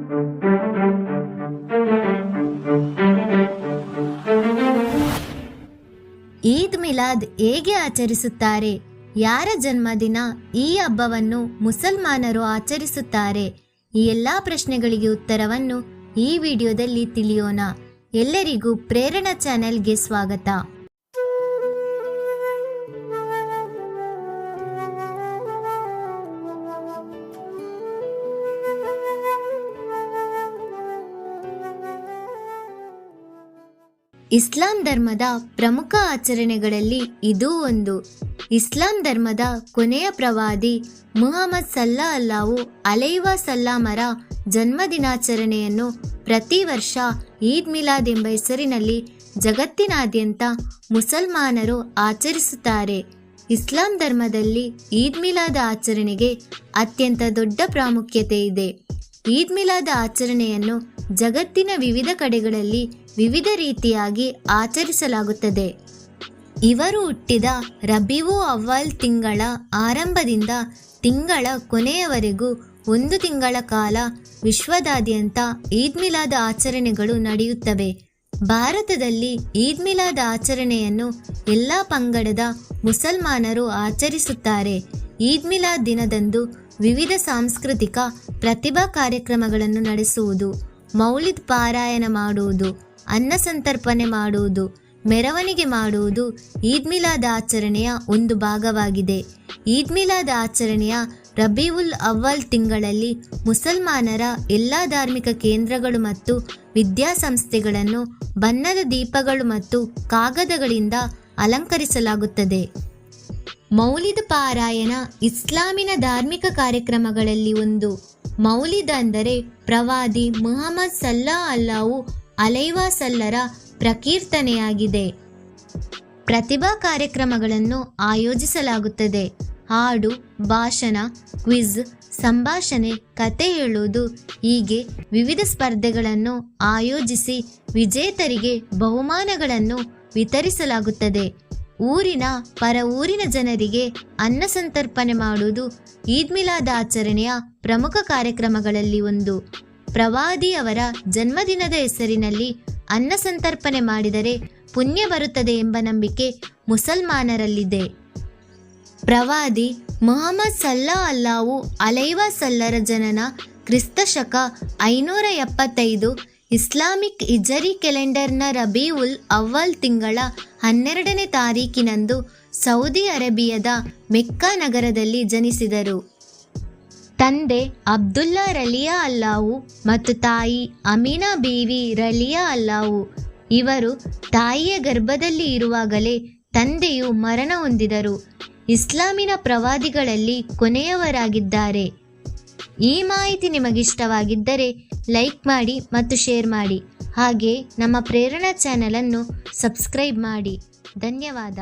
ಈದ್ ಮಿಲಾದ್ ಹೇಗೆ ಆಚರಿಸುತ್ತಾರೆ? ಯಾರ ಜನ್ಮದಿನ ಈ ಹಬ್ಬವನ್ನು ಮುಸಲ್ಮಾನರು ಆಚರಿಸುತ್ತಾರೆ? ಈ ಎಲ್ಲ ಪ್ರಶ್ನೆಗಳಿಗೆ ಉತ್ತರವನ್ನು ಈ ವಿಡಿಯೋದಲ್ಲಿ ತಿಳಿಯೋಣ. ಎಲ್ಲರಿಗೂ ಪ್ರೇರಣಾ ಚಾನೆಲ್ಗೆ ಸ್ವಾಗತ. ಇಸ್ಲಾಂ ಧರ್ಮದ ಪ್ರಮುಖ ಆಚರಣೆಗಳಲ್ಲಿ ಇದೂ ಒಂದು. ಇಸ್ಲಾಂ ಧರ್ಮದ ಕೊನೆಯ ಪ್ರವಾದಿ ಮುಹಮ್ಮದ್ ಸಲ್ಲಲ್ಲಾಹು ಅಲೈಹಿ ವಸಲ್ಲಮರ ಜನ್ಮದಿನಾಚರಣೆಯನ್ನು ಪ್ರತಿ ವರ್ಷ ಈದ್ ಮಿಲಾದ್ ಎಂಬ ಹೆಸರಿನಲ್ಲಿ ಜಗತ್ತಿನಾದ್ಯಂತ ಮುಸಲ್ಮಾನರು ಆಚರಿಸುತ್ತಾರೆ. ಇಸ್ಲಾಂ ಧರ್ಮದಲ್ಲಿ ಈದ್ ಮಿಲಾದ್ ಆಚರಣೆಗೆ ಅತ್ಯಂತ ದೊಡ್ಡ ಪ್ರಾಮುಖ್ಯತೆ ಇದೆ. ಈದ್ ಮಿಲಾದ್ ಆಚರಣೆಯನ್ನು ಜಗತ್ತಿನ ವಿವಿಧ ಕಡೆಗಳಲ್ಲಿ ವಿವಿಧ ರೀತಿಯಾಗಿ ಆಚರಿಸಲಾಗುತ್ತದೆ. ಇವರು ಹುಟ್ಟಿದ ರಬಿಯು ಅವ್ವಲ್ ತಿಂಗಳ ಆರಂಭದಿಂದ ತಿಂಗಳ ಕೊನೆಯವರೆಗೂ 1 ತಿಂಗಳ ಕಾಲ ವಿಶ್ವದಾದ್ಯಂತ ಈದ್ ಮಿಲಾದ್ ಆಚರಣೆಗಳು ನಡೆಯುತ್ತವೆ. ಭಾರತದಲ್ಲಿ ಈದ್ ಮಿಲಾದ್ ಆಚರಣೆಯನ್ನು ಎಲ್ಲ ಪಂಗಡದ ಮುಸಲ್ಮಾನರು ಆಚರಿಸುತ್ತಾರೆ. ಈದ್ ಮಿಲಾದ್ ದಿನದಂದು ವಿವಿಧ ಸಾಂಸ್ಕೃತಿಕ ಪ್ರತಿಭಾ ಕಾರ್ಯಕ್ರಮಗಳನ್ನು ನಡೆಸುವುದು, ಮೌಲಿದ್ ಪಾರಾಯಣ ಮಾಡುವುದು, ಅನ್ನ ಸಂತರ್ಪಣೆ ಮಾಡುವುದು, ಮೆರವಣಿಗೆ ಮಾಡುವುದು ಈದ್ ಮಿಲಾದ್ ಆಚರಣೆಯ ಒಂದು ಭಾಗವಾಗಿದೆ. ಈದ್ ಮಿಲಾದ್ ಆಚರಣೆಯ ರಬಿಯುಲ್ ಅವ್ವಲ್ ತಿಂಗಳಲ್ಲಿ ಮುಸಲ್ಮಾನರ ಎಲ್ಲ ಧಾರ್ಮಿಕ ಕೇಂದ್ರಗಳು ಮತ್ತು ವಿದ್ಯಾಸಂಸ್ಥೆಗಳನ್ನು ಬಣ್ಣದ ದೀಪಗಳು ಮತ್ತು ಕಾಗದಗಳಿಂದ ಅಲಂಕರಿಸಲಾಗುತ್ತದೆ. ಮೌಲಿದ್ ಪಾರಾಯಣ ಇಸ್ಲಾಮಿನ ಧಾರ್ಮಿಕ ಕಾರ್ಯಕ್ರಮಗಳಲ್ಲಿ ಒಂದು. ಮೌಲಿದ್ ಅಂದರೆ ಪ್ರವಾದಿ ಮುಹಮ್ಮದ್ ಸಲ್ಲಲ್ಲಾಹು ಅಲೈಹಿ ವಸಲ್ಲಮರ ಪ್ರಕೀರ್ತನೆಯಾಗಿದೆ. ಪ್ರತಿಭಾ ಕಾರ್ಯಕ್ರಮಗಳನ್ನು ಆಯೋಜಿಸಲಾಗುತ್ತದೆ. ಹಾಡು, ಭಾಷಣ, ಕ್ವಿಜ್, ಸಂಭಾಷಣೆ, ಕತೆ ಹೇಳುವುದು ಹೀಗೆ ವಿವಿಧ ಸ್ಪರ್ಧೆಗಳನ್ನು ಆಯೋಜಿಸಿ ವಿಜೇತರಿಗೆ ಬಹುಮಾನಗಳನ್ನು ವಿತರಿಸಲಾಗುತ್ತದೆ. ಊರಿನ ಪರ ಊರಿನ ಜನರಿಗೆ ಅನ್ನ ಸಂತರ್ಪಣೆ ಮಾಡುವುದು ಈದ್ ಮಿಲಾದ್ ಆಚರಣೆಯ ಪ್ರಮುಖ ಕಾರ್ಯಕ್ರಮಗಳಲ್ಲಿ ಒಂದು. ಪ್ರವಾದಿಯವರ ಜನ್ಮದಿನದ ಹೆಸರಿನಲ್ಲಿ ಅನ್ನ ಸಂತರ್ಪಣೆ ಮಾಡಿದರೆ ಪುಣ್ಯ ಬರುತ್ತದೆ ಎಂಬ ನಂಬಿಕೆ ಮುಸಲ್ಮಾನರಲ್ಲಿದೆ. ಪ್ರವಾದಿ ಮುಹಮ್ಮದ್ ಸಲ್ಲಲ್ಲಾಹು ಅಲೈಹಿ ವಸಲ್ಲಮರ ಜನನ ಕ್ರಿಸ್ತ ಶಕ 575, ಇಸ್ಲಾಮಿಕ್ ಹಿಜರಿ ಕ್ಯಾಲೆಂಡರ್ನ ರಬಿಯುಲ್ ಅವ್ವಲ್ ತಿಂಗಳ 12ನೇ ತಾರೀಕಿನಂದು ಸೌದಿ ಅರೇಬಿಯಾದ ಮೆಕ್ಕಾ ನಗರದಲ್ಲಿ ಜನಿಸಿದರು. ತಂದೆ ಅಬ್ದುಲ್ಲಾ ರಲಿಯಲ್ಲಾಹು ಮತ್ತು ತಾಯಿ ಅಮೀನಾ ಬೀವಿ ರಲಿಯಲ್ಲಾಹು. ಇವರು ತಾಯಿಯ ಗರ್ಭದಲ್ಲಿ ಇರುವಾಗಲೇ ತಂದೆಯು ಮರಣ ಹೊಂದಿದರು. ಇಸ್ಲಾಮಿನ ಪ್ರವಾದಿಗಳಲ್ಲಿ ಕೊನೆಯವರಾಗಿದ್ದಾರೆ. ಈ ಮಾಹಿತಿ ನಿಮಗಿಷ್ಟವಾಗಿದ್ದರೆ ಲೈಕ್ ಮಾಡಿ ಮತ್ತು ಶೇರ್ ಮಾಡಿ. ಹಾಗೆ ನಮ್ಮ ಪ್ರೇರಣಾ ಚಾನೆಲನ್ನು ಸಬ್ಸ್ಕ್ರೈಬ್ ಮಾಡಿ. ಧನ್ಯವಾದ.